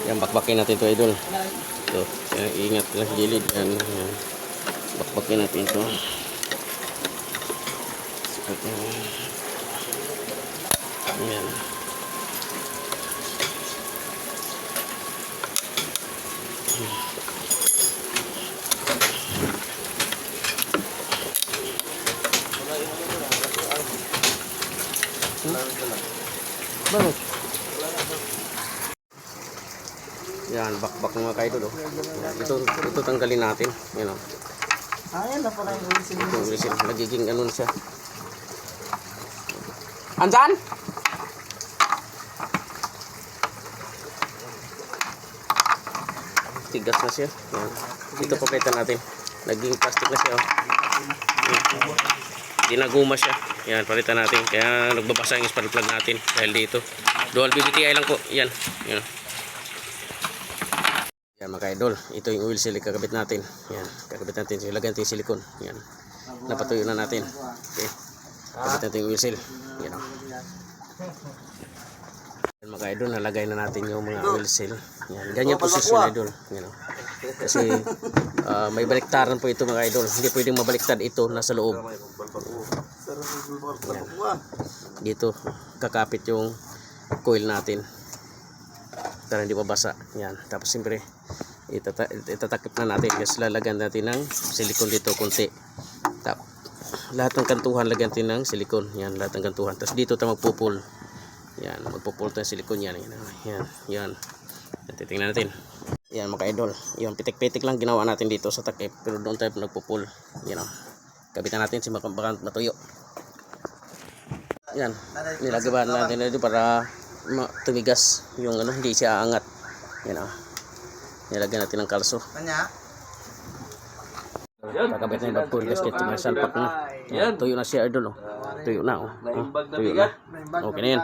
Yan, bakbakin natin ito, idol. Ito, ingat lang gilid. Yan, yan. Bakbakin natin ito. Yan. Bakit? Yan, bakbak mga kaidol. Oh. Ito tanggalin natin. Yan, oh. Ayan na pala yung ulisin. Ito ulisin. Nagiging ano na siya. Andyan? Tigas na siya. Yan. Ito papalitan natin. Naging plastic na siya. Oh. Ginaguma siya. Yan, palitan natin. Kaya nagbabasa yung spark plug natin. Dahil dito. Dual BBTI lang po. Yan. Yan. Yan mga idol. Ito yung oil seal. Kakabit natin. Yan. Kakabit natin. Lagyan natin yung silicone. Yan. Napatuyo na natin. Okay. Kakabit natin yung oil seal. Yan o. Yan mga idol. Nalagay na natin yung mga oil seal. Yan. Ganyan posisyon idol. Yan o. Kasi may baliktaran po ito mga idol. Hindi pwedeng mabaliktad ito. Nasa loob. Yan. Dito kakapit yung coil natin para hindi mabasa. Yan. Tapos siyempre itatakip na natin. Kasi lalagyan natin ng silicone dito konti. Lahat ng kantuhan lagyan natin ng silicone. Yan. Lahat ng kantuhan. Tapos dito tayo magpupul. Yan. Magpupul tayo ng silicone. Yan. Yan. Yan. Titingnan natin. Yan mga idol. Yung pitik-pitik lang ginawa natin dito sa takip. Pero doon tayo nagpupul. Yan o. Kabitan natin si baka matuyo. Yan. Nilagaban natin dito para tumigas yung ano, hindi siya aangat. Yan o. Nilagyan natin ng kalso. Kakabit na yung bagpul gasket. May salpak na. Yan. Tuyo na siya idol o. Tuyo na o. Tuyo na. Okay na yan.